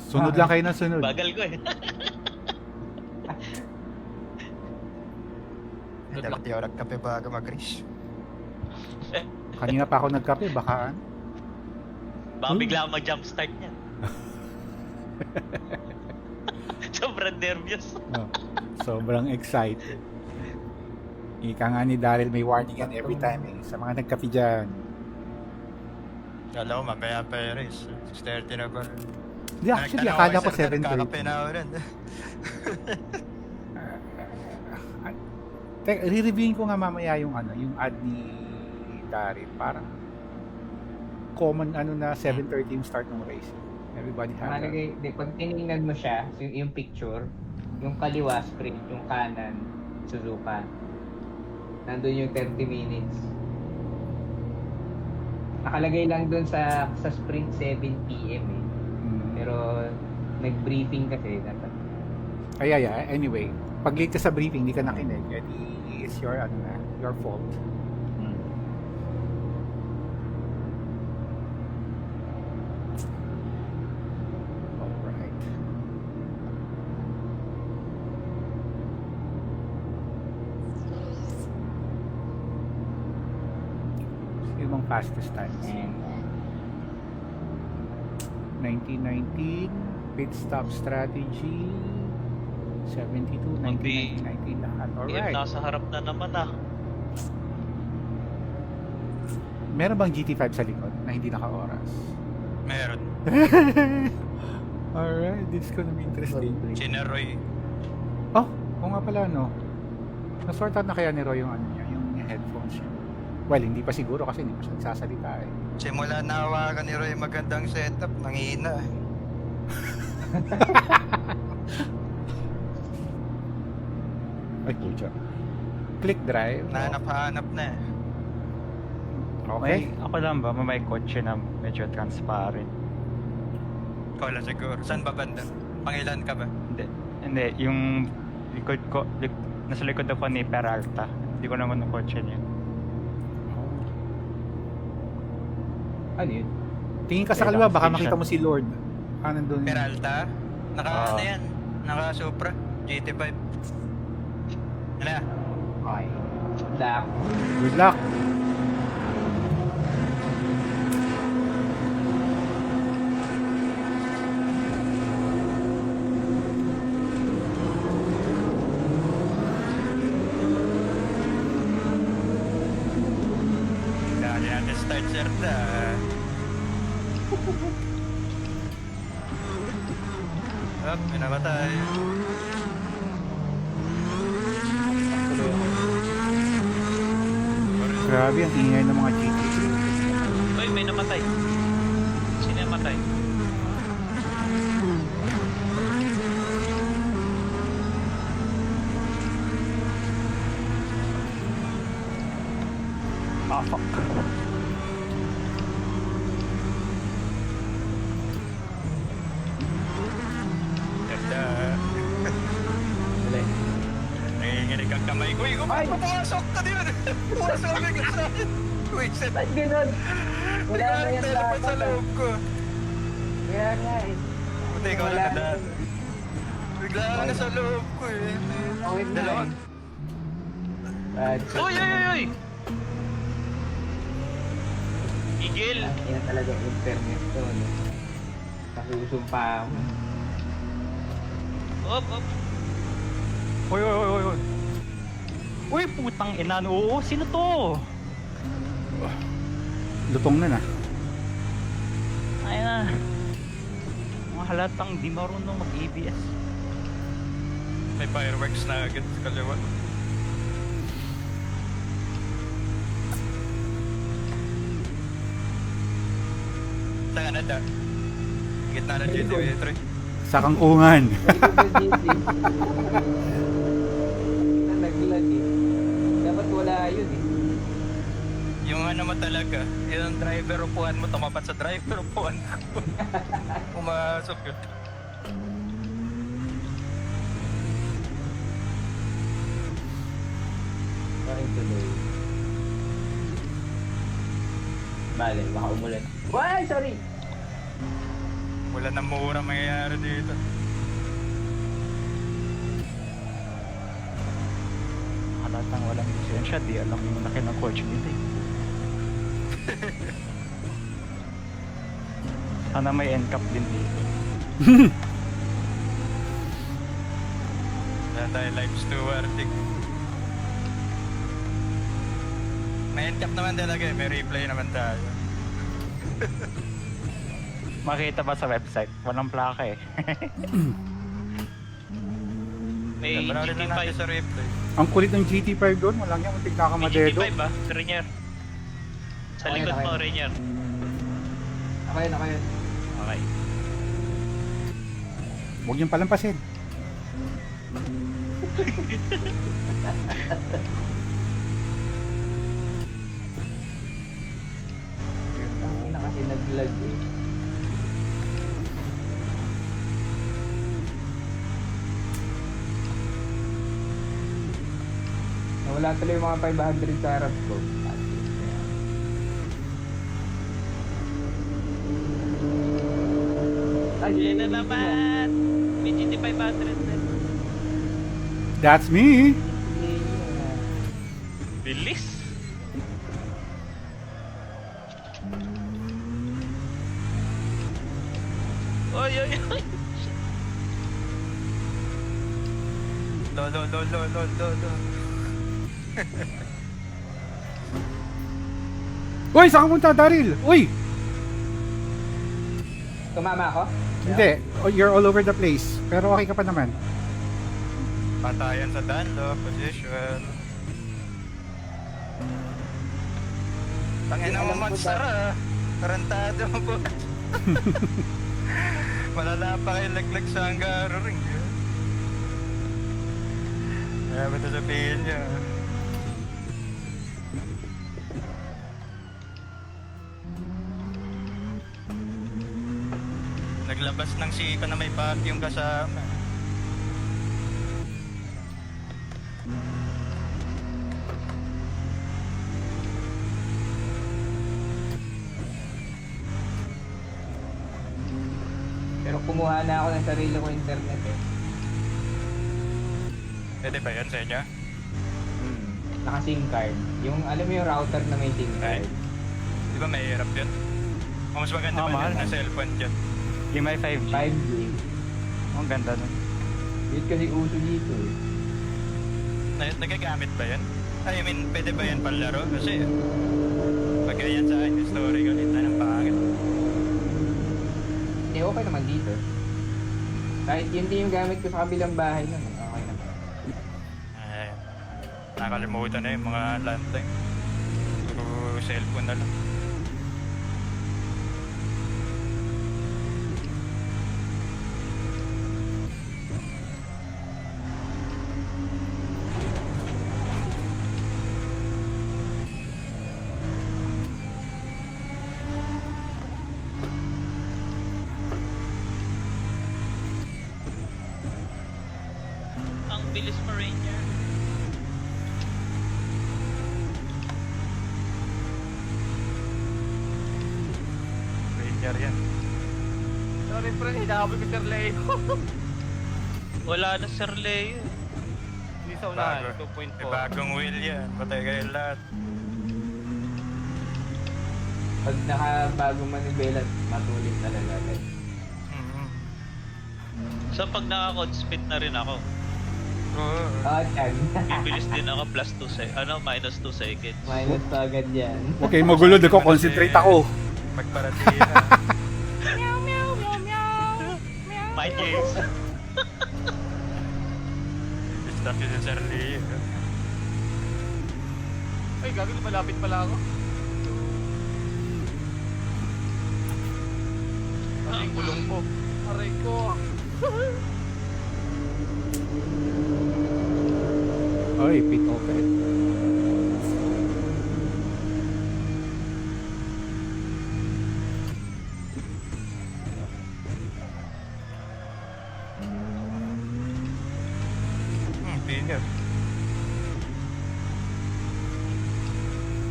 Sunod lang kayo ng sunod. Bagal ko eh. Dapat di ako nagkape bago mag-race. Kanina pa ako nagkape, baka ano? Baka bigla akong mag-jumpstart niya. Sobrang nervous. No, sobrang excited. Ika nga ni Daryl, may warning yan every time eh. Sa mga nagkape dyan. Kala ko mamaya pa yung race. 6:30 na ba? Hindi, actually, akala ko 7:30. Nagkakape na ako rin. Teka, re-reviewin ko nga mamaya yung ano, yung ad ni Daryl. Parang common ano na 7:30 yung start ng race. Everybody has Malagay, pag tinignan mo siya, yung picture, yung kaliwa sprint, yung kanan Suzuka. Nandun yung 30 minutes. Nakalagay lang dun sa sprint 7 PM eh. Pero nag-briefing kasi dapat. Ay, anyway, pag late ka sa briefing, hindi ka nakinig, edi it's your, ano na, your fault. Alright. Sino bang fastest times? 1919, pit stop strategy, 72, 19, 19 lahat. Alright. Nasa harap na naman ah. Meron bang GT5 sa likod na hindi naka-oras? Meron. Alright, this is gonna be interesting. Sina Roy. Oh, oo nga pala, no? Na-sort out na kaya ni Roy yung ano niya, yung headphones niya. Well, hindi pa siguro kasi hindi pa siya nagsasalita eh. Simula na hawakan ni Roy magandang setup. Nangihina eh. Ay, pucha. Click drive. Nahanap-hanap na eh. Okay. Ako lang ba, may kotse na medyo transparent. Ikaw lang siguro. Saan ba banda? Pangilan ka ba? Hindi, yung likod ko, nasa likod ako ni Peralta. Hindi ko naman yung kotse niya. Ano yun? Tingin ka sa kaliwa, baka makita mo si Lord. Nandun. Peralta? Naka ano yan? Naka Supra? GT5. Ano? Okay. Black. Good luck. Dali natin start sir na. Up, may namatay. Grabe, ang ingay ng mga GT. Uy, may namatay. Sino namatay? Ah, fuck. Ganda. Dali. Nanginginig ang kamay ko. Uy, pumasok ka din. Pumasok ka sa akin. Uy, set. Ba't ganun? Wala na yan Telepon sa dapat. loob ko. Kaya nga eh. Buti ikaw Wala lang na kadaan. yan. Bigla ka na sa loob ko eh. Okay na Dalawa. eh. Bad. Uy! Igil! Yan talaga internet to. No? Kasusumpa mo. Op! Uy! Uy, putang ina. Oo, sino to? Lutong na na. Ay na. Mga halatang di marunong mag-ABS. May fireworks na agad sa kaliwa. Sa Canada. Gitna ng GTA 3. Sa Kangkungan. Naglag eh. Dapat wala yun eh. Yung ano mo talaga, yung driver upuan mo, tumapat sa driver upuan ko. Pumasok yun. Bakit tuloy? Bale, baka umulan. Why? Sorry! Wala na mura mangyayari dito. Halatang walang lisensya, di alam yung laki ng kotse nito eh. Sana may NCAP din dito. Wala tayo live stewarding. May end cap naman talaga eh, may replay naman tayo. Makita ba sa website? Walang plaka eh. May Panoorin lang natin GT5. sa replay. Ang kulit ng GT5 doon, walang yan, muntik May nakakamadedo. GT5 ba? Rainier. Sa Okay, likod okay. mo, Rainier. Ako yun. Okay. Huwag niyong palampasin. Ang na kasi nag-lag eh. Nawala tuloy yung mga 500 sa harap ko. Ay, Yan na naman! May GT500 na. That's me! Bilis! Oy, oy, oy! Lo. Uy, saan ka punta, Daryl? Uy! Tumama ako? Hindi, you're all over the place. Pero okay ka pa naman. Patayan sa Dunlop, position. Tangina mo, Alam ko Matsara. Tarantado mo po. Malala pa kayo laglag sa Hangaro ring. Kaya ba ito sabihin niya? Naglabas ng sika na may vacuum kasama. Pero kumuha na ako ng sarili ko internet eh. Pwede ba yan sa inyo? Naka-SIM card. Yung, alam mo yung router na may SIM card? Di ba mahirap yun? O mas maganda ba mahal yan na na. cellphone dyan? Yung may 5G. 5G. Ang ganda nun. Yun kasi uso dito eh. Nagagamit ba yan? I mean, pwede ba yan panlaro? Kasi pag yan sa akin, yung story ko ulit na ng pangit. Eh, okay naman dito. Kahit yun din yung gamit ko sa kabilang bahay nun. Okay naman. Ay, nakalimutan na yung mga landline. Puro cellphone na lang. Ang bilis mo, Rainier. Ranger yan. Sorry pre, hinahabol ko Sir Leo. Wala na Sir Leo. Hindi sa unahan, Bago. 2.4. May bagong wheel yan. Patay kayo lahat. Pag nakabagong manibela, matulit talaga agad. Mhm. So pag naka-conspeed na rin ako, Oo. Yan. bibilis din ako plus 2 minus 2 seconds. Minus pa agad yan. Okay, magulo. Nagko-concentrate ako. Magparatiya. My case. Stop yun sa Charlie. Ay, gagawin, malapit pala ako. Aray, gulong ko. Aray ko. Oy, pit open. Pinyap.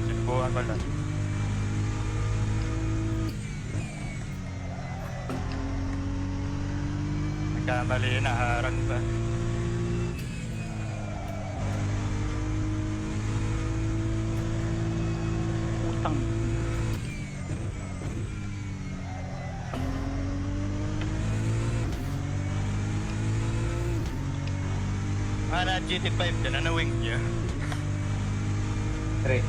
Sinubukan ko lang. Kamali na, harang pa. Putang. Na GT5 dyan, ano wing niya? Tre.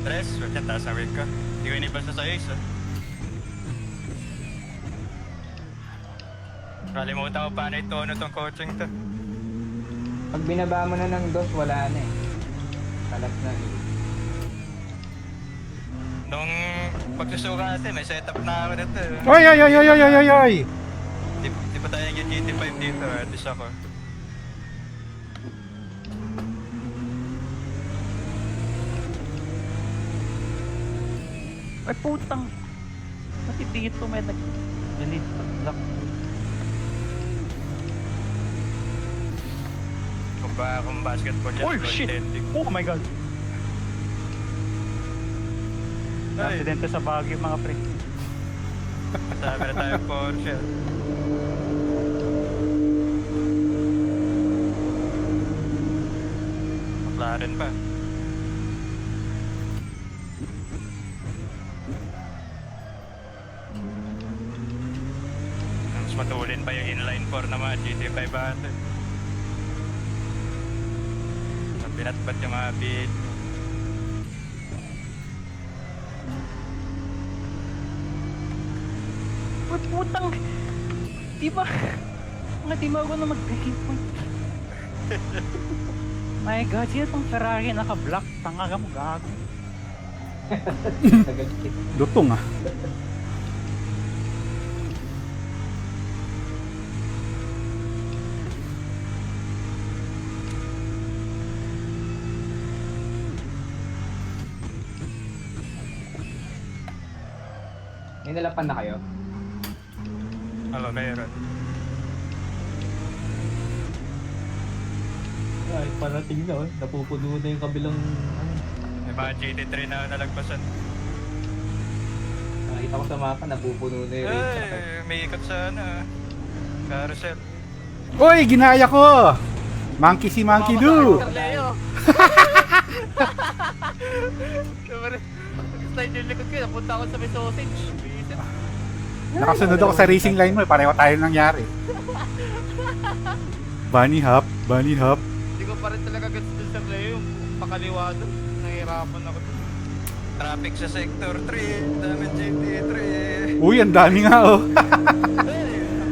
Tres, wait yan, taas na wing ka. Hindi ko inibasa sa ace, ah. Kalimutan ko paano itono tong coaching to. Pag binaba mo na ng dos, wala na eh. Kalat na eh. Nung pagsusuka natin, may setup na ako nito. Oy, oy, oy, oy, oy, oy, oy, oy! Di pa tayo nag GT5 dito, at least ako. Ay putang. Pati dito may nag-delete lock. Kung basketball yan, Oh shit! goaltending. Oh my god! Ay, Aksidente sa Baguio mga pre. sabi na tayo Porsche. McLaren pa. Mas matulin pa yung inline 4 na mga GT 500. Pinatbat yung mga beat. Uy putang! Di ba? Mga di ba ako na mag-breaking point? My god, sino tong Ferrari naka-block? Tanga ka mo gago. Tagal kit. Lutong ah. May nalapan na kayo? Meron. Ay, parating na oh. Napupuno na yung kabilang ano. May mga GT3 na nalagpasan. Nakita ko sa mapa, napupuno na yung race. Ay, may ikot sa ano, carousel. Oy, ginaya ko! Monkey si Monkey Do! Sir Leo. Pag-slide yung likod ko, napunta ako sa may sausage. Bisit. Nakasunod ako sa racing line mo, pareho tayo nangyari. Bunny hop, bunny hop. Hindi ko pa rin talaga gets dun Sir Leo. Yung pakaliwa doon. Nahihirapan ako doon. Traffic sa sector 3, dami GT3. Uy, ang dami nga oh.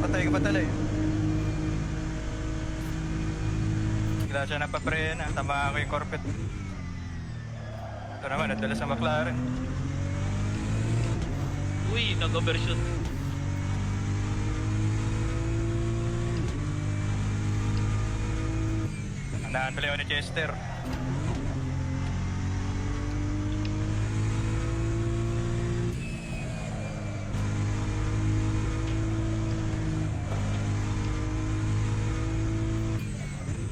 Patay ka pa tala eh. Bigla siya napaprena, tama ako yung corpet. Ito naman, nadala sa McLaren. Uy, nag-overshoot. Andahan pala yun ni Chester.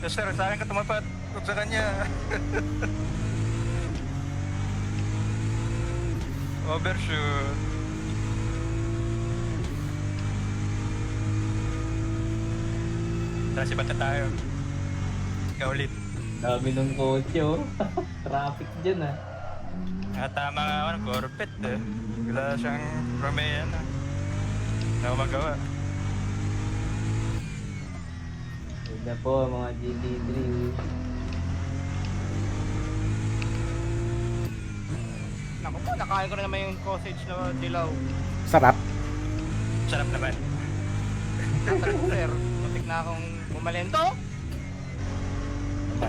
Chester, sa akin ka tumapat. Huwag sa kanya. Overshoot. Tara, sibat na tayo. Ikaw ulit. Dami ng kotse oh. Traffic dyan ah. Tama nga ako ng corpet eh. Wala siyang Romeo na. Hindi ako magawa. Huwag na po mga GT3. Naku po, nakain ko na naman yung sausage na dilaw. Sarap. Sarap naman. Tatak sir. Matik na akong bumalento.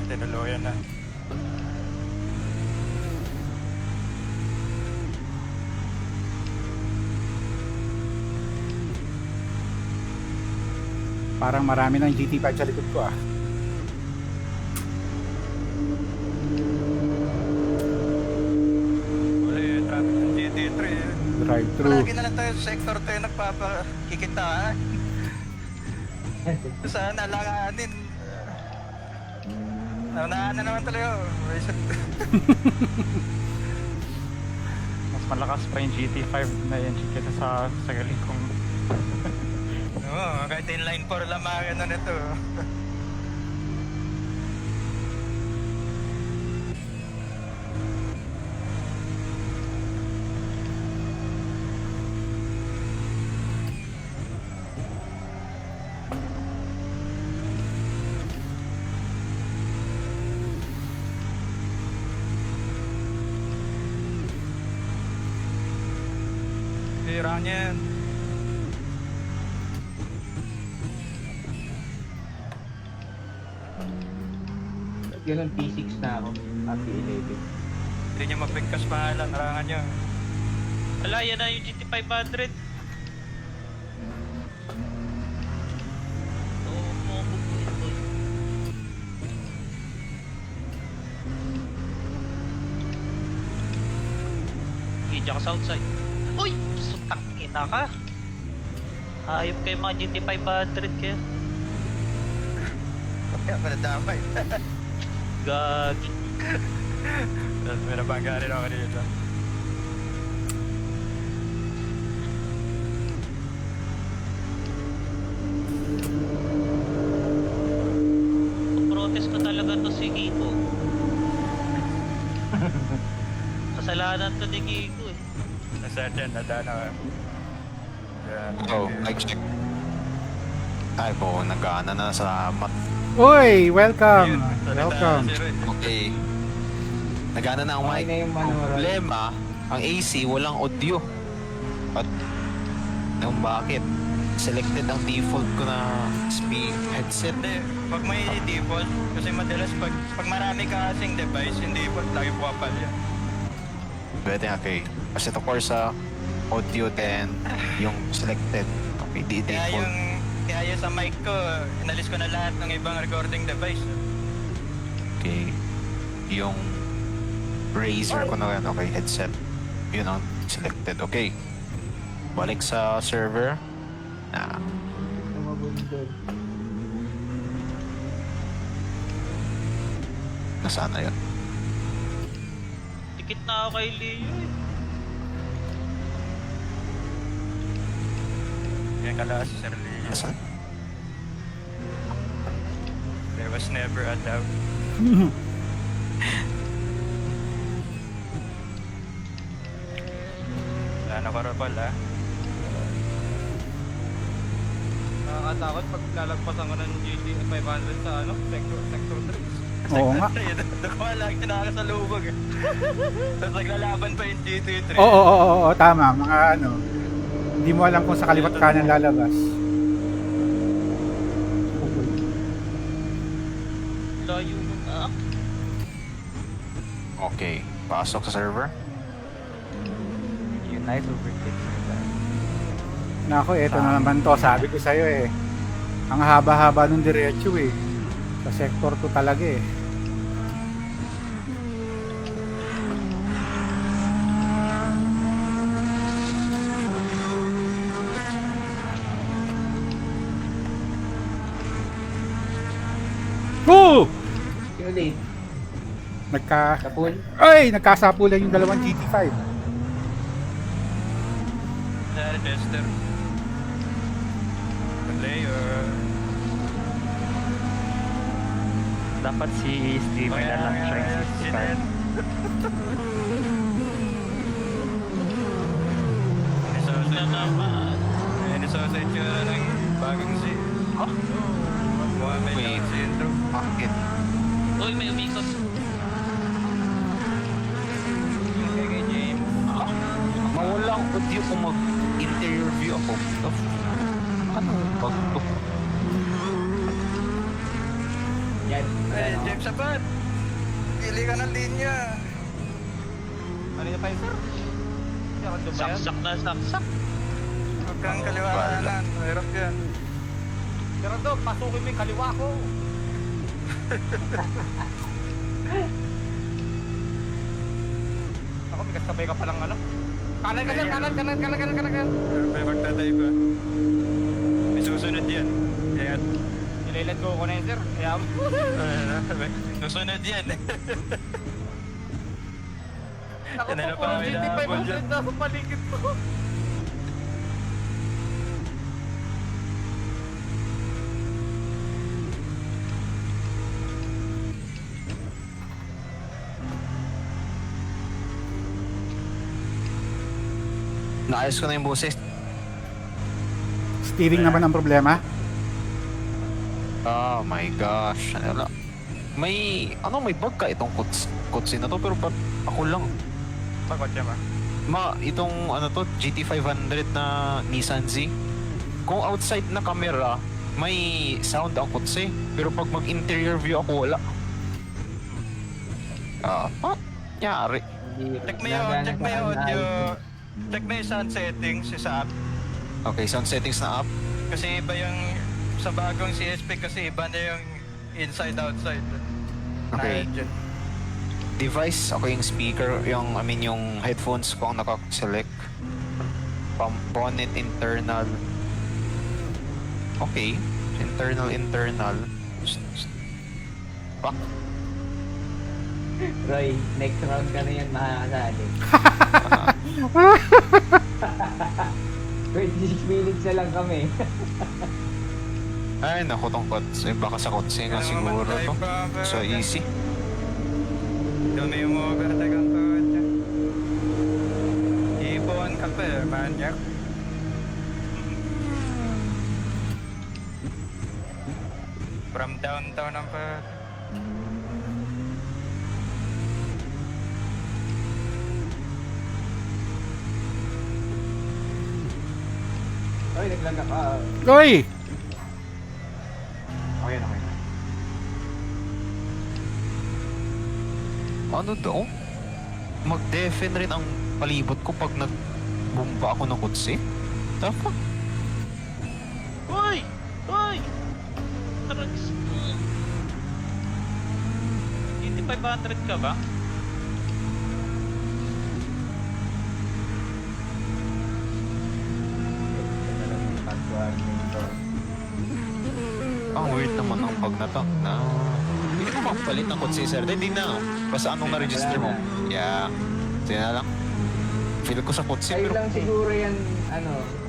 Tinuluyan na. Parang marami ng GT5 sa likod ko ah. Wala yung traffic ng GT3. Drive-thru. Palagi na lang tayo sa sector 10 nagpapakikitaan. Sana alanganin. Naunahan na naman talaga. Mas malakas pa yung GT5 na yan kaysa sa sarili kong... Oo, kahit inline 4 lang makakano nito. Tira niya yan. Ganun, P6 na ako. Happy 11. Hindi niya mapigkas pangalan, narangan niya. Wala, yan na yung GT500. Oo, bubuin ko. Gidya ka sa outside. Uy! Sutang ina ka. Hayop kayo mga GT500 kayo. Kaya pa nadamay. Gagi. May nabangga rin ako dito. Protest ko talaga to si Kiko. Kasalanan to ni Kiko eh. Nasa dyan, nadana ka. Yan. Oh, mic check. Ay po, nag-aana na sa mat. Uy, welcome. Ayun, salita Welcome. si Roy. Okay. Nag-aana na ang Okay mic. na yung Ang manual. problema, ang AC walang audio. At kung bakit? Selected ang default ko na headset. Hindi, pag may default, kasi madalas pag marami ka kasing device, hindi default, lagi pupapal yan. Pwede, okay. Kasi ito course sa audio then yung selected. Okay, di default. Kaya yung sa mic ko, inalis ko na lahat ng ibang recording device. Okay. Yung Razer ko na yan. Okay, headset. Yun ang selected. Okay. Balik sa server. Tumabundol. Nasaan na yun? Tikit na ako kay Leo eh. Yan kala si Sir Lee. Nasaan? There was never a doubt. Wala na karapal ha. Nakakatakot pag lalagpasan ko ng GT 500 sa ano, sector 3. Oo nga. Doon ko lagi nakakasalubog eh. Tapos naglalaban pa yung GT3. Oo, tama. Mga ano, hindi mo alam kung sa kaliwat kanan lalabas. Layo mo na. Okay. Pasok sa server. Unite overtake na ba? Nako, eto na naman to. Sabi ko sa'yo eh. Ang haba-haba nung diretso eh. Sa sector 2 talaga eh. Oh! Yung late. Sa pool. Ay! Nagkasapulan yung dalawang GT5. Sir Chester. Player. Dapat si streamer na lang siya yung 65. Na naman. Sausage yun ng bagong si... Mohamed Wait. Syndrome. Bakit? Uy, may umikot. Kay James. Mawalang audio kung mag-interior view ako. Ano? Pag Yan. Hey, James Sabat! Pili ka ng linya. Ano yung 5 sir? Hindi ako dumayan. Saksak na saksak. Huwag kang kaliwanan. Mahirap yan. Pero doon, pasukin mo yung kaliwa ko. Ako, may kasabay ka palang ano. Kanan. May magtatay pa. May susunod yan. Kaya... Nililet ko na yun sir. Kaya Susunod yan. ako Yan na po, pa puro kami GT nahabol 500 dyan. na sa paligid ko. naayos ko na yung boses. Steering naman ang problema. Oh my gosh. Ano na? May bug ka itong kutsi na to, pero ba't ako lang? Pagod siya ba? Itong GT500 na Nissan Z. Kung outside na camera, may sound ang kutsi. Pero pag mag-interior view ako, wala. Nyari. Check mo yung audio. Check mo yung sound settings sa app. Okay, sound settings na up. Kasi iba yung sa bagong CSP kasi iba na yung inside-outside. Okay. Na engine. Device, ako yung speaker, yung headphones ko ang naka-select. Component internal. Okay. Internal. Fuck. Roy, next round ka na yan makakasali. 26 minutes na lang kami. Ay, naku tong kotse. Baka sa kotse nga siguro to. So easy. Dumi yung overtake ang kotse. Ibon ka pa, manyak. From downtown ang pa. Roy, naglaga ka. Uy! Okay na. Ano daw? Mag-defen rin ang palibot ko pag nagbumba ako ng kotse? The fuck? Uy! Uy! Drugs. Hindi 500 ka ba? Ang weird naman ang pag na to. Hindi ka makapalit ng kotse, sir. Hindi na. Basta anong na-register mo. Yeah. Sige na lang. Feel ko sa kotse, Kayo pero lang siguro yan,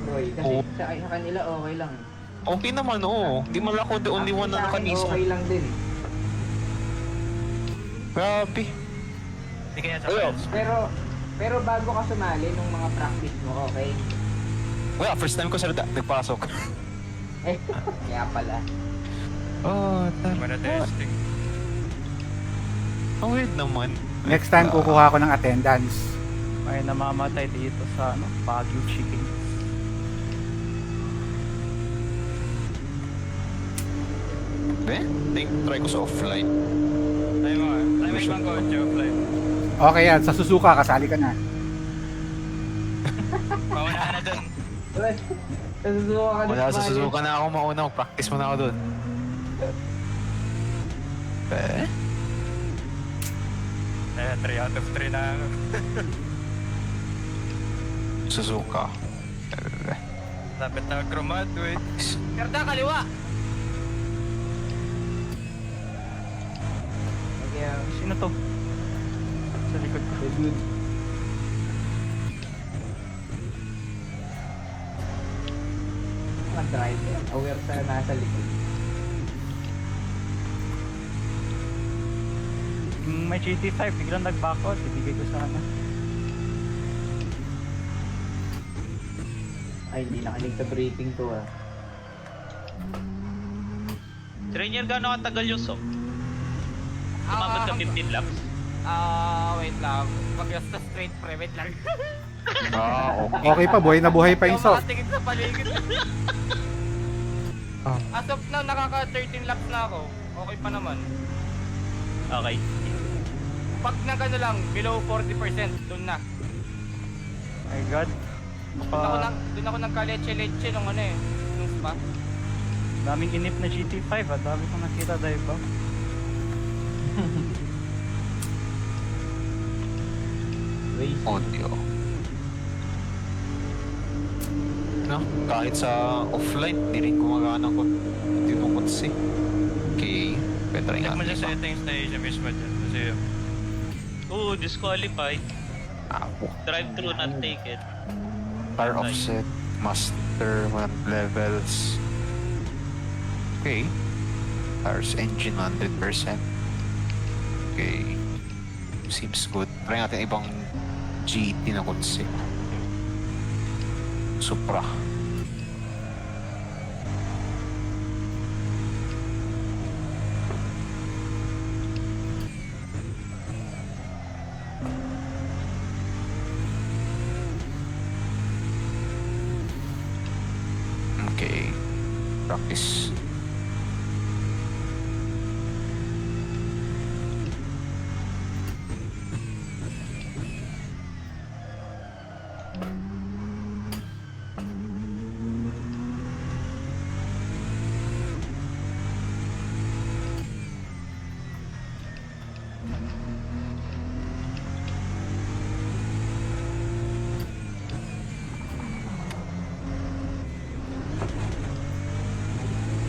Roy. Kasi Oo. sa kanila okay lang. okay naman, oo. Hindi man ako the only one na Sa akin, nakanisa. okay lang din. Grabe. Hindi kaya sa Ayo. files. Pero bago ka sumali nung mga practice mo, okay? Wala, first time ko sa nagpasok. Eh, kaya pala. Oh, Para testing. ang weird naman. Next time kukuha ko ng attendance. May namamatay dito sa Baguio Chicken. Try ko sa offline. Try mo ibang kotse offline. Okay yan, sa Suzuka, kasali ka na. Paunahan na dun. Susuka ka Wala, sa Suzuka na ako mauna. Practice mo na ako dun. Eh, 3 out of 3 na ano. Suzuka. Lapit na graduate. Karda, kaliwa! Kaya, Sino to? Sa likod ko. dude. Mga driver, aware sa nasa likod. May GT5, biglang nag-back out. Ibigay ko sana. Ay, hindi nakinig sa briefing to ah. Trainer, gano'ng katagal yung soap? Umabot ka 15 laps? Wait lang. Mag-gas na straight pre, wait lang. Okay pa, buhay na buhay pa yung soft. Makatingin sa paligid. Ah. As of now, nakaka 13 laps na ako. Okay pa naman. Okay. Pag na gano lang, below 40%, dun na. My God. Dun ako nagka-leche-leche nung nung spa. Daming inip na GT5 ah. Dami kong nakita dahil ba? Racing. Audio. No, kahit sa offline, di rin gumagana ko. Hindi mo kotse. Okay, better Check nga. mo sa settings na Asia mismo dyan. Kasi Oo, disqualified. Apo. Drive-thru not taken. Tire offset, master, levels. Okay. Tires engine 100%. Okay. Seems good. Try natin ibang GT na kotse. Supra. Okay. Practice.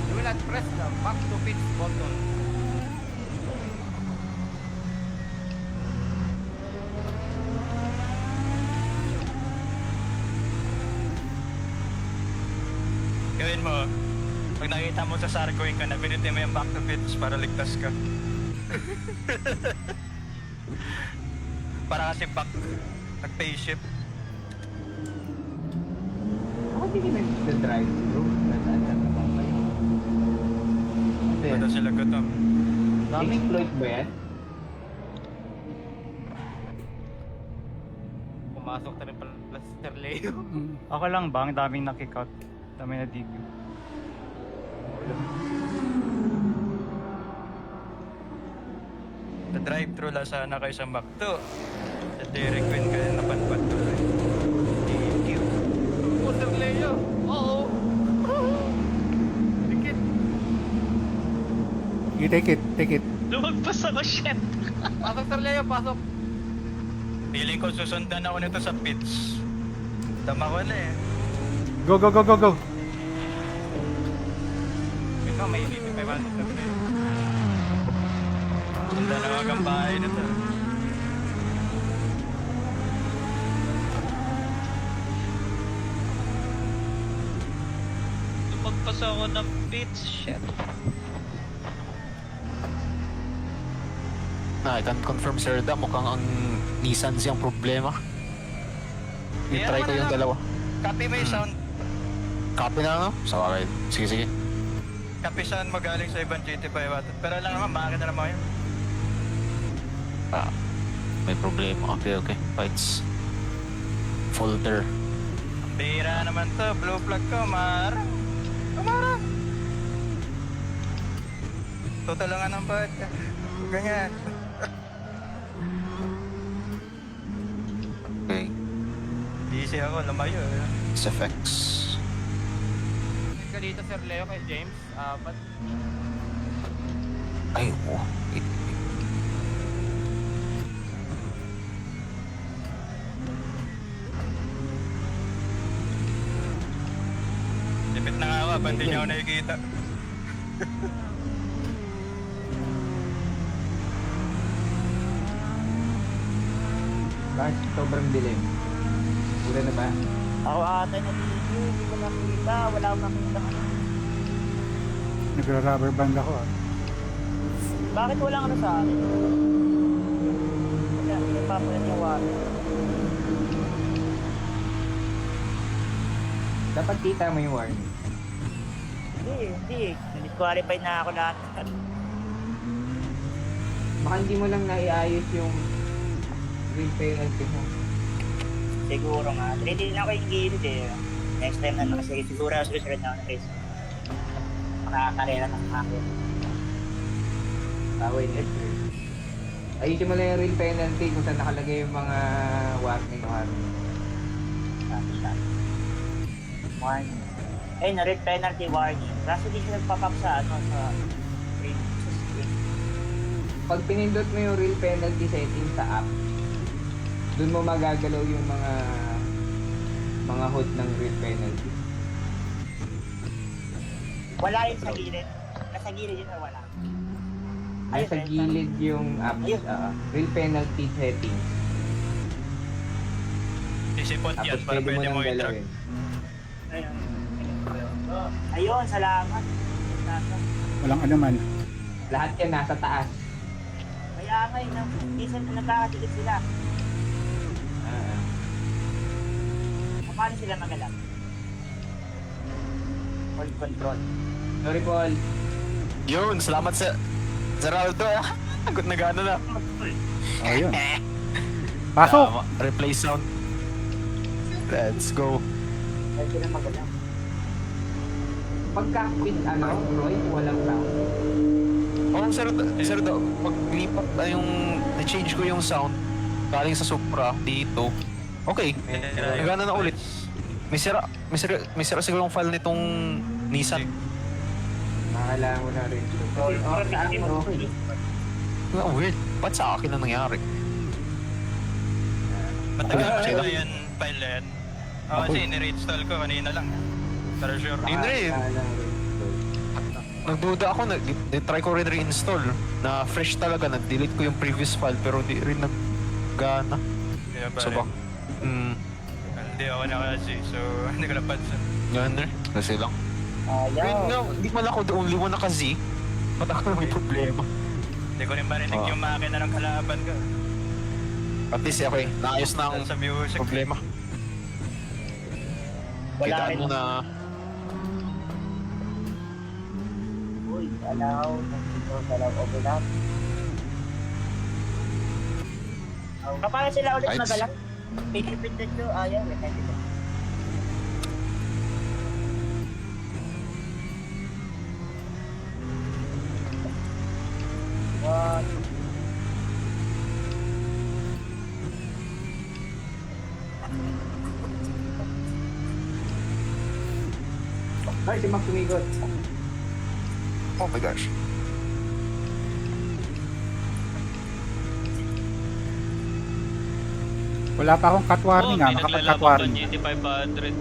You will not press the back to pitch button. Gawin mo, pag nakita mo sa Sargoing ka na, pinutin mo yung back to pitch para ligtas ka. Para kasi back, nag-phase shift. Ako hindi nag-drive through. Nasaan na naman kayo? Ano yan? Wala sila gutom. Exploit ba yan? Pumasok na rin pala si Sir Leo. Ako lang ba? Ang daming nakikout. Dami na DQ. Sa drive-thru lang sana kayo sa McDo. Sa Dairy Queen kayo napadpad tuloy. Thank you. Oh, Sir Leo! Oo! Dikit! You take it. Lumagpas ako, shit! Pasok, Sir Leo! Pasok! Feeling ko susundan ako nito sa pits. Tama ko na eh. Go. Ikaw, may GT 500 Sir Leo. Sundan na wag ang bahay nito. Lumagpas ako ng pits, shit. I can confirm, Sir Da, mukhang ang Nissan siyang problema. I-try ko yung dalawa. Copy mo yung sound. Copy na, no? So, okay. Sige. Copy sound mo galing sa ibang GT 500. Pero lang naman, bakit na naman yun? Ah, may problema. Okay. Fights. Folder. Ang bihira naman to. Blue flag ko, Mara. Tutulungan ng bad. Ganyan. Okay. Easy ako, lumayo. SFX. Ka dito, Sir Leo, kay James. Ba't Ay, oh. Wait. Lipit na nga ako, ba't di niya ako nakikita? Bakit sobrang dilim? Pura na ba? Ako ata na video, hindi ko nakita, wala akong nakita. Nagra-rubber band ako ah. Bakit walang ano sa akin? Wala, hindi papalit yung water. Dapat kita mo yung warning. Hindi. Disqualified na ako lahat. Baka hindi mo lang naiayos yung green penalty mo. Siguro nga. Ready na ako yung gilid eh. Next time na kasi siguro ako susunod na ako ng race. Makakarera ng akin. Away net. Ayusin mo lang yung real penalty kung saan nakalagay yung mga warning. Sabi siya. Warning. Eh, na-red penalty warning. Kaso di siya nagpapap sa ano, sa screen. Pag pinindot mo yung real penalty setting sa app, dun mo magagalaw yung mga hood ng real penalty. Wala yun sa gilid. Nasa gilid yun or wala? Nasa gilid yung app, Ayun. real penalty settings. Sisipot yan Tapos para pwede mo pwede nang mo i-track. galawin. Ayun, salamat. Walang anuman. Lahat yan nasa taas. Kaya nga yun, minsan nagkakatikit sila. Ah, Paano sila magalap? Hold control. Sorry, Paul. Yun, salamat sa Raldo. Agot na gano'n na. Oh, yun. Pasok! Replay sound. Let's go. Pwede na magalaw. Pag cockpit, Roy, walang sound. Oh, sir, pag lipat na yung, na-change ko yung sound galing sa Supra dito. Okay, nagana na ulit. May sira siguro yung file nitong Nissan. Kailangan mo na rin. Roll Kasi for sa akin, okay. Weird. Ba't sa akin na nangyari? Matagal Ah, pa sino? na yan, file na yan. Kasi ni-reinstall ko kanina lang. Pero sure. Yun rin. Nagduda ako, try ko rin reinstall. Na fresh talaga, na-delete ko yung previous file pero di rin naggana. Kaya ba So bak... Hindi ako nakasi, so hindi ko napansin. Ganun rin. Kasi lang. Ayaw. No, hindi man ako the only one na kasi. Ba't ako may problema? Hindi ko rin marinig yung makina ng kalaban ko. At least okay, naayos na ang Sa music. problema. Wala Kitaan rin. mo na Uy, allow. Allow overlap. Paano sila ulit Right. magalang? Pinipindot ko, ayaw. Hindi ko. What? Ay, si Mac tumigot. oh my gosh. Wala pa akong cut warning may makapag-cut naglalabang warning. ng GT500.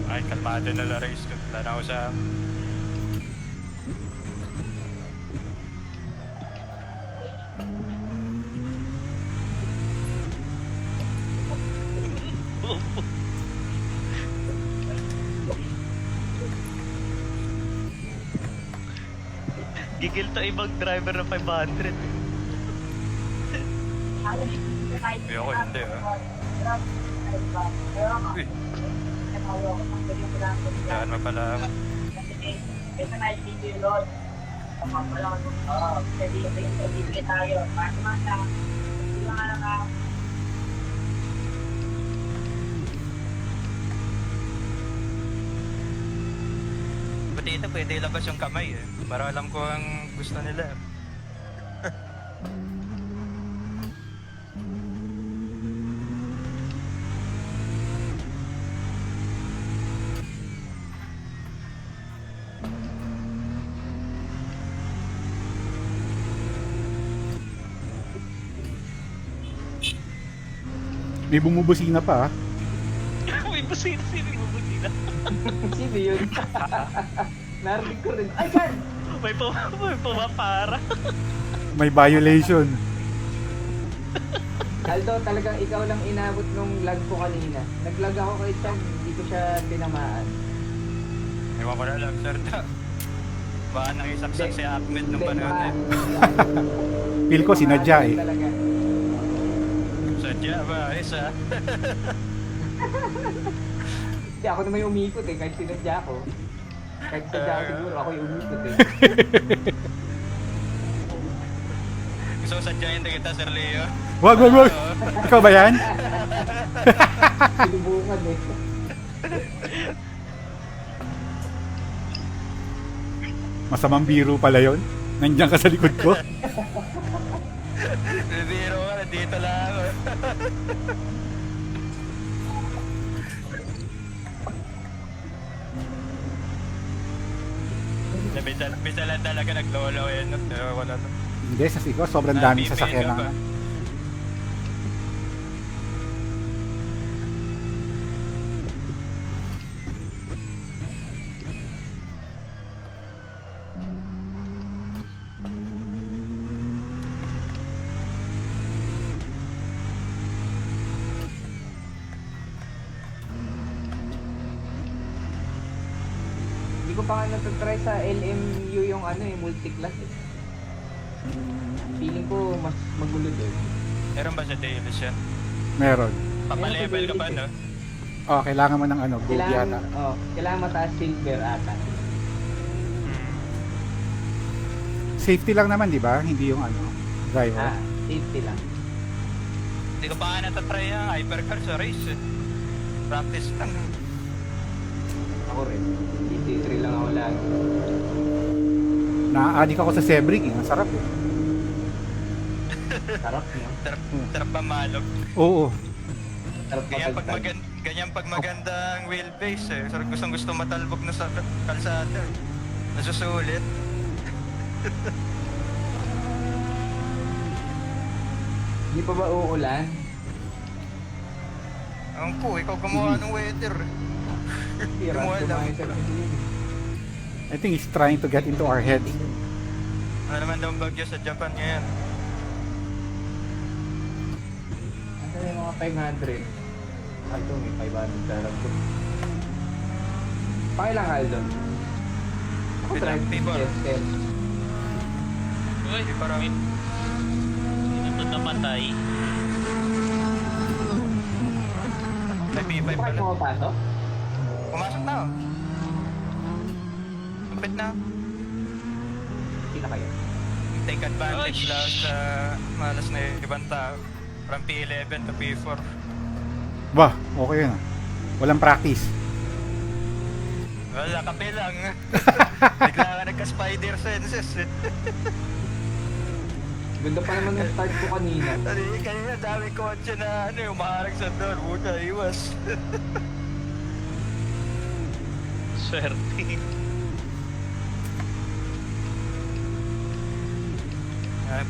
Ay, kalmado na la race ko. Wala na ako sa... Gigil to ibang driver ng 500. Ay, ako hindi Uy, daan mo pala ako. Ito na yung video load. Pwede tayo. Paano man siya? Hindi mga naka... Pati ito pwede ilabas yung kamay eh. Para alam ko ang gusto nila. May bumubusina pa, May busina, may busina. Sino yun? Narinig ko rin. Ay, God! May pumapara. May violation. Aldo, talagang ikaw lang inabot nung lag ko kanina. Naglag ako kay Chang, hindi ko siya tinamaan. Ewan ko na lang, sir. Baka nang isaksak si Ahmed nung panahon eh. Feel ko sinadya eh. Talaga. Sadya ba? Isa. Hindi, ako naman yung umikot eh, kahit sinadya ako. Kahit sinadya ako siguro, ako yung umikot eh. Gusto ko sadyain na kita, Sir Leo. Wag! Ikaw ba yan? Sinubungan eh. Masamang biro pala yon. Nandiyan ka sa likod ko. Biro ka, nandito lang ako. Bisa lang talaga naglolo yan. Wala na. Hindi, sa ikaw, sobrang daming sasakyan Bibili ka na. Hindi ko pa nga natutry sa LMU yung multi-class eh. Feeling ko mas magulo doon. Meron ba sa dailies yan? Meron. Papalevel ka ba, no? Oh, kailangan mo ng ano, gold Kailangan, yata. kailangan mataas silver ata. Safety lang naman, di ba? Hindi yung ano, driver. Safety lang. Hindi ko pa nga natatry ang hypercar sa race eh. Practice lang. Ako rin. GT3 lang ako lagi. Na-addict ako sa Sebring, eh. Masarap eh. Sarap no? Sarap ba malog? Oo. Sarap matagtag. Ganyan pag maganda ang wheelbase eh. Sarap gustong gusto matalbog na sa kalsada. Nasusulit. Hindi pa ba uulan? Ang po, ikaw gumawa ng weather. Hirap Gumawa lang. kumain sa Pilipinas. I think it's trying to get into our heads. Ano naman daw ang bagyo sa Japan ngayon? Ano yung mga 500? Aldo, may 500 sarap ko. Pakilang Aldo? Ako Wait lang, drive people. yes. Uy, Hindi parang sino to namatay? may P5 Bakit pala. mo papasok? Pumasok na oh. Lupit na. Sino kayo? Take advantage Oy! lang sa malas na ibang tao. From P11 to P4. Bah, okay yun ah. Walang practice. Wala, kape lang. Bigla ka nagka-spider senses eh. Ganda pa naman yung start ko kanina. Kanina dami kotse na umaharang sa door. Buta, iwas. Swerte.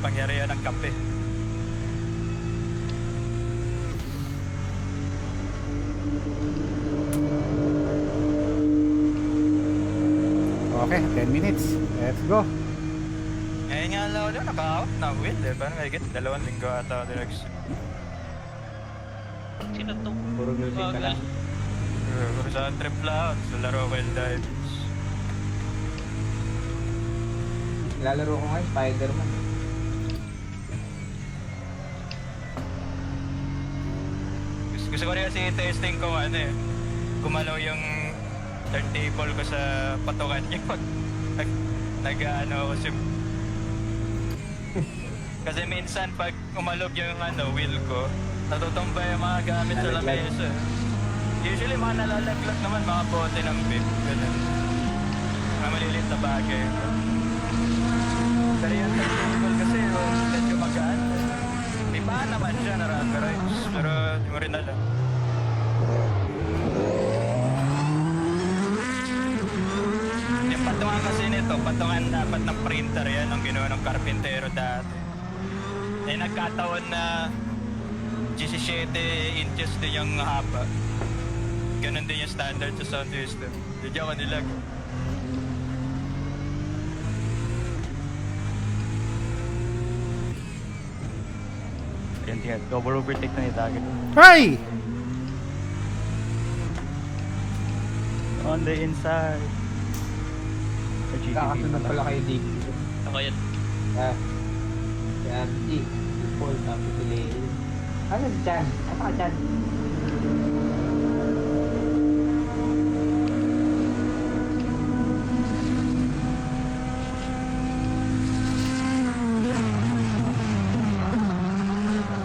Pangyarihan ng kape. Okay, 10 minutes. Let's go. Ngayon nga lang ulit, naka-out na wheel eh. Parang higit 2 linggo ata direction. Sino to? Puro music ka lang. Pero sa trip lang, sa laro Wild Dives. Lalaro ko ngayon, Spider-Man. Gusto ko rin kasi testing ko gumalaw yung turntable ko sa patungan niya pag nag-ano ako kasi minsan pag umalog yung wheel ko, natutumbay yung mga gamit sa Nalaglag. lamesa. Usually mga nalalaglag naman, mga bote ng vape, ganun. Mga maliliit na bagay. Pero yung turntable kasi, medyo magaan. May paan naman siya na rubberized, pero di mo rin alam. Yung patungan kasi nito, patungan dapat ng printer yan ang ginawa ng karpintero dati. Eh nagkataon na 17 inches din yung haba. Ganun din yung standard sa sound system. Hindi ako nilag. Yan, tingnan. Double overtake na ni Dagat. Hey! On the inside. Sa GTV Kakasunod pala kayo dito. Ako yan. Si RG, si Paul, tapos si Leil. Ano si Chan? Ano ka Chan?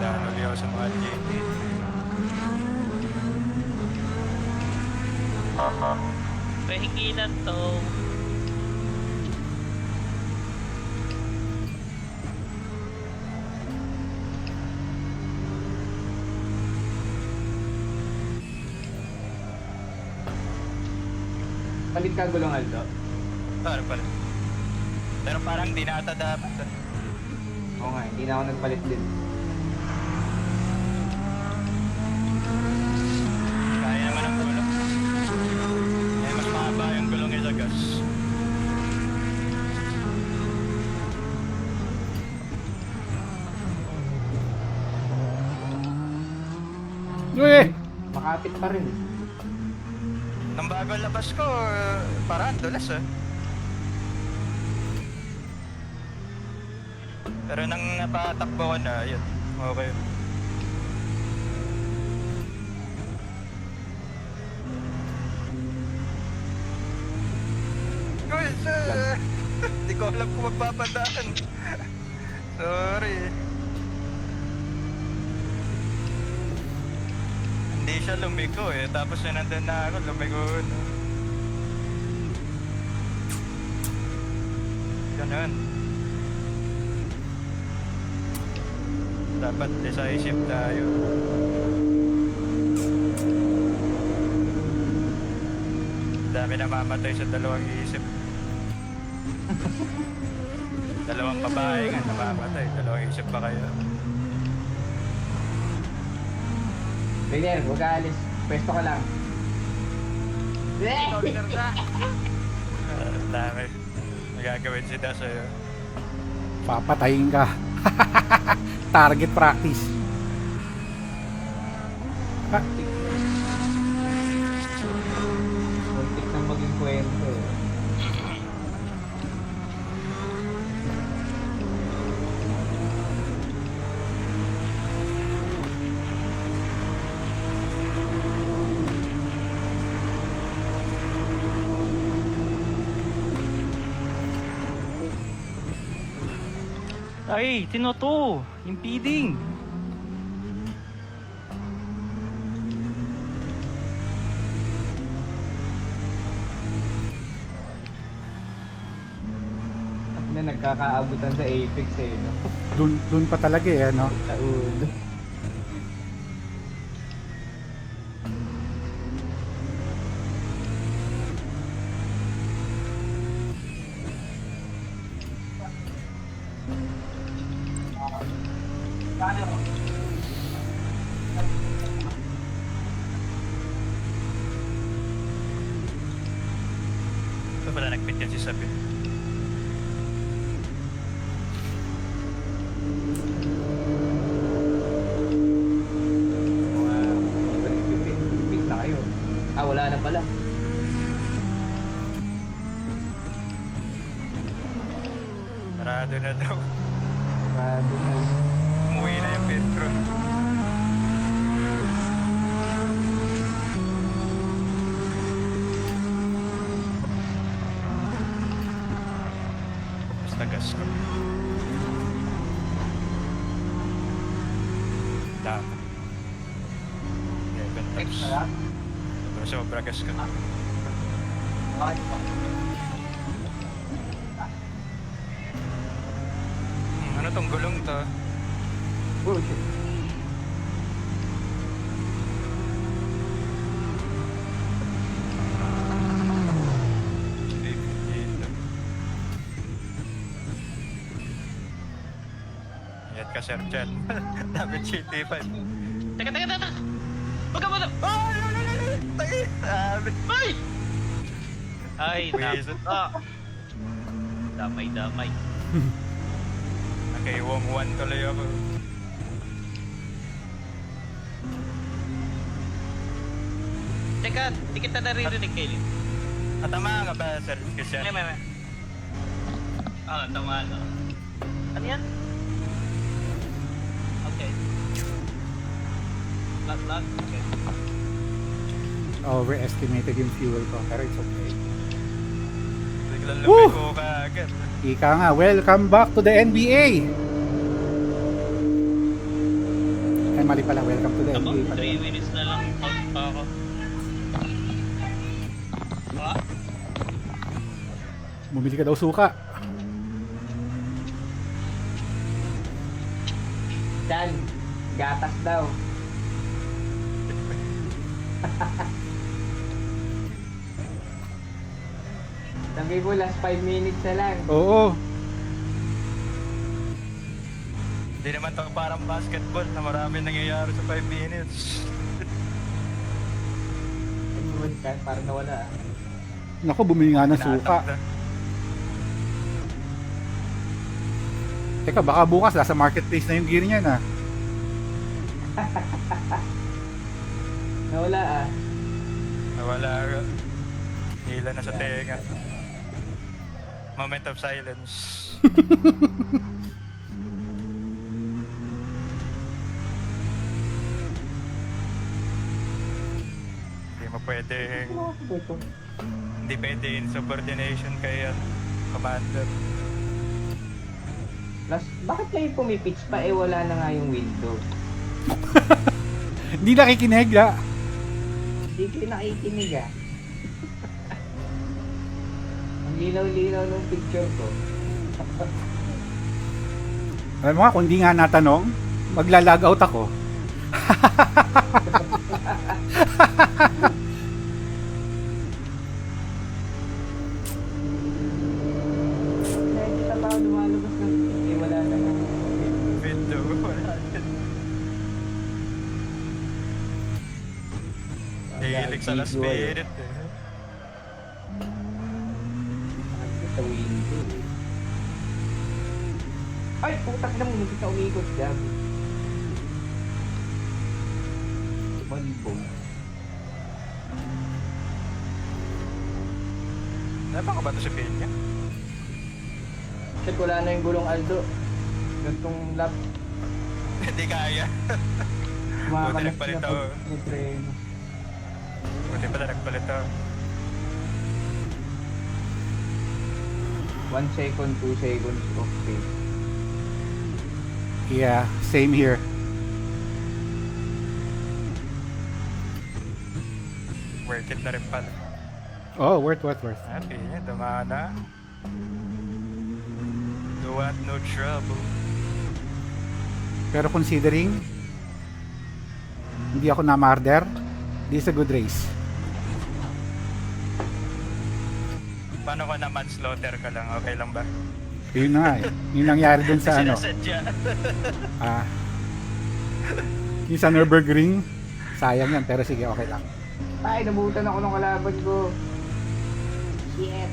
Dahil ulit ako sa mga JT. Pahinginan to. Palit ka gulong Aldo. Ano pala? Pero parang di na ata dapat. Oo nga, hindi na ako nagpalit din. Kaya naman ang gulong. Eh, mas mahaba yung gulong sa gas. Uy! Makapit pa rin. Nang bago labas ko, parang dulas Pero nang napatakbo ko na, yun. Okay. Hindi ko alam kung magpapadaan. Sorry. Hindi siya lumiko eh. Tapos yun nandun na ako, lumiko na. Ganun. Dapat decisive tayo. Dami namamatay sa dalawang isip. Dalawang babae nga namamatay. Dalawang isip pa kayo. Rainier, huwag ka alis. Pwesto ka lang. Dami. Magagawin sila sa'yo. Papatayin ka. Target practice. Ah, Muntik nang maging kwento eh. Ay, tinoto! Impeding! Na nagkakaabutan sa Apex eh, no? dun pa talaga eh, ano? Taud. Ito pala nag-pit yan si Sabin. Pipit na kayo. Ah, wala na pala. Sarado na daw. Sarado na. Umuwi na yung Petro. Basta gas ko. Dami. Yeah, sobra gas ko. Ano tong gulong to? Bullshit. Yan ka, Sir Chan. Dapat GT5. Teka, teka, teka! Huwag ka mo na! Ay! Ay, Wisit. Damay, damay. Nakaiwang 1 tuloy ako. Teka, di kita naririnig, Kaylin. Natama ka ba, Sir Christian? May. Tama na. Ano yan? Okay. Lat. Okay. Overestimated yung fuel ko, pero it's okay. Biglang Woo! lumiko ka agad. Ika nga, welcome back to the NBA! Ay, mali pala, welcome to the Ako, NBA pala. 3 minutes na lang out pa ako. Bumili ka daw suka. Dan, gatas daw. Sabi ko, last 5 minutes na lang. Oo. Hindi naman to parang basketball na marami nangyayari sa 5 minutes. Ayun, parang nawala. Naku, bumili nga ng suka. Tinatakda. Teka, baka bukas nasa marketplace na yung gear niya na. Nawala ah. Nawala ka. Hila na sa tenga. Moment of silence. Hindi mo mo pwedeng, Ito. hindi pwede insubordination kay commander. Plus, bakit kayo pumipitch pa wala na nga yung window? Hindi nakikinig ah. Hindi kayo nakikinig Ang linaw-linaw ng picture ko. Alam mo nga, kung di nga natanong, magla-log out ako. Nakikita pa ako lumalabas na wala na nga. Window, wala din. Hihilig sa last spirit eh. Sa window Ay, putak na mo, hindi ka umikot dyan. Malibog. Napa ka ba ito si Peña? Shit, wala na yung gulong Aldo. Gantong lap. Hindi kaya. Buti nagpalit ako. Buti pala nagpalit ako. 1 second, 2 seconds of pace. Yeah, same here. Worth it na rin pala. Oh, worth. Ah, Peña, dumana. You want no trouble. Pero considering hindi ako na-murder, this is a good race. Paano ka naman slaughter ka lang? Okay lang ba? Yun na nga eh. Yung nangyari dun sa ano. Sinasadya. Yung sa Nürburgring, sayang yan. Pero sige, okay lang. Ay, nabutan ako ng kalaban ko. Shit.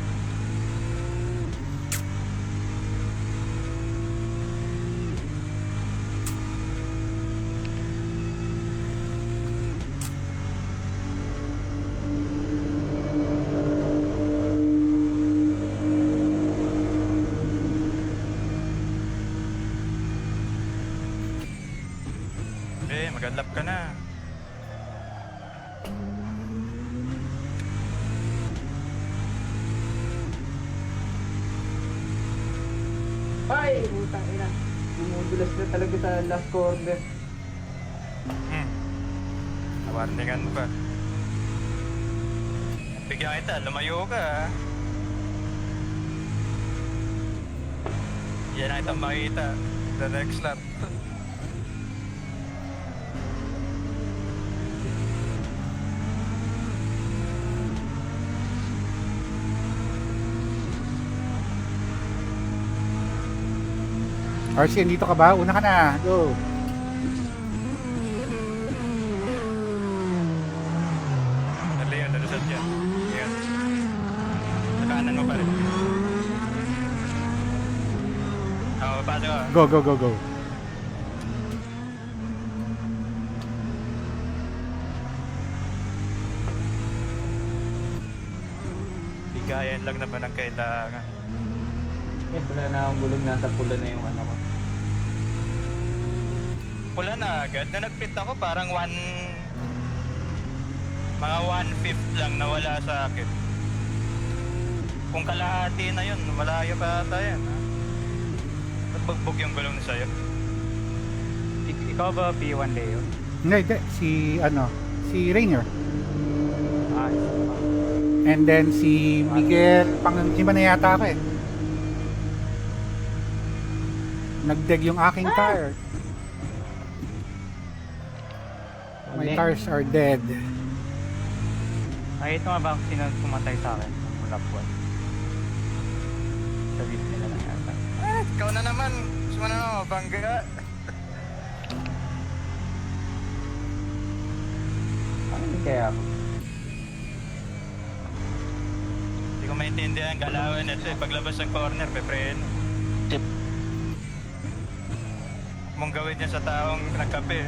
Okay, mag-unlock ka na. Ay, putang ina. Bumudulas na talaga sa last corner. Nawarningan mo pa. Bigyan kita, lumayo ka ah. Yan ang itang makita. The next lap. RC, dito ka ba? Una ka na. Go. Dali yun, nalusot yan. Yan. Sa kanan mo pa rin. Oo, pasok ka. Go. Bigayan lang naman ang kailangan. Eh, wala na akong gulong. Nasa pula na yung ano ko. Pula na agad. Na nag-pit ako parang mga 1/5 lang nawala sa akin. Kung kalahati na yun, malayo pa ata yan. Ha? Ba't bagbog yung gulong sa'yo? Ikaw ba P1 Leo? Hindi. Si Rainier. Ah, And then si Miguel, pang-lima na yata ako eh. Nagdeg yung aking tire. My tires are dead. nakita mo ba kung sino pumatay sa akin? Mula po. Sa beat nila lang yata. Ikaw na naman. Gusto mo na naman mabangga. Ano kaya ako? Hindi ko maintindihan galawan ito eh. Paglabas ng corner, pepreno. Mong gawin yan sa taong nagkape.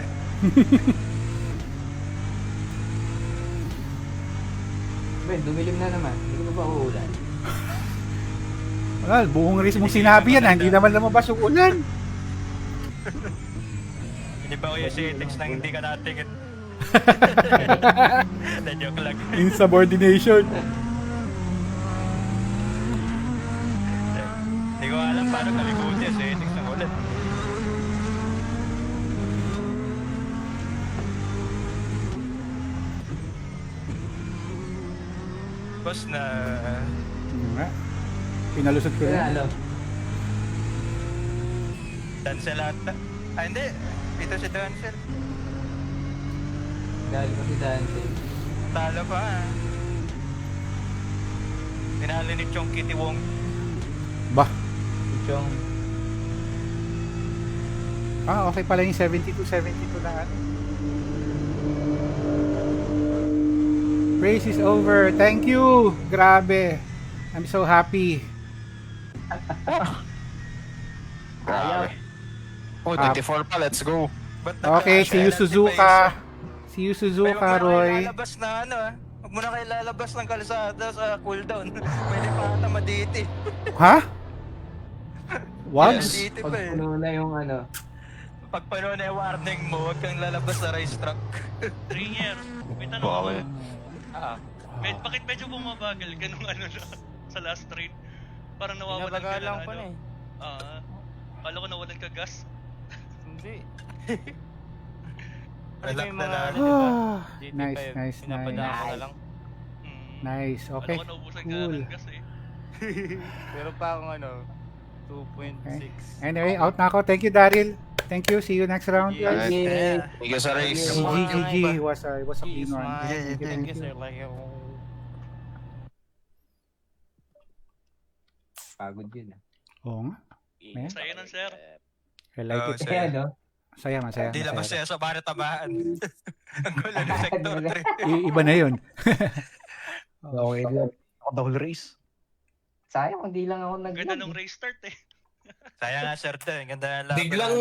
Ben, dumilim na naman. Hindi ko pa uulan. Well, buong race mong sinabi yan, hindi naman lumabas yung ulan. Hindi pa ko yung CTX nang hindi ka natingin. Na joke lang. Insubordination. Hindi ko alam paano kalikuti yung settings ng ulit. Boss na... Yun nga. Pinalusot ko na. Ano? Dancel ata. Ah, hindi. Ito si Dancel. Dahil ko si Dante. Talo pa ah. Tinalo ni Chong Kitty Wong. Bah. Chong. Okay pala yung 72-72 na ano. Race is over. Thank you. Grabe. I'm so happy. Grabe. Oh, 24 pa, let's go. Ba't Okay, see you Suzuka. See you Suzuka, Roy. Lalabas na ano ah. Huwag mo na kayo lalabas ng kalsada sa cooldown. Pwede pa ata maditi. Ha? Wags? Maditi Pag pa eh. puno na yung ano. Pag pano na yung warning mo, huwag kang lalabas sa racetrack. Ringer, may tanong ako. Bakit medyo bumabagal ganung ano na sa last train? Parang nawawalan ka Binabaga na lang ko na ano. eh. Kala ko nawalan ka gas. Hindi. Relax May na mga lang. ano, diba? Ah, GT5, nice, nice, pinapadaan nice. ko na lang. Nice, okay. Kala ko naubusan ka Cool. ng gas eh. Pero pa akong ano, 2.6. Anyway, out na ako. Thank you, Daryl. Thank you. See you next round, guys. Yeah. Thank you sa race. GG was a clean Yes, one. man. Thank you, Thank you, thank sir. you. Like, Pagod yun ah. Oo nga. Ayan. Sa'yo nun, sir. I like Oh, it. sir. Kaya ano? Masaya, masaya. Hindi labas masaya. siya sa para tamaan. Ang gulo ng sector 3. Iba na yun. Okay, ako double race. Sayang, hindi lang ako Ganda nag-vlog. nung race start eh. Sayang nga sir, ang ganda ng laban. Biglang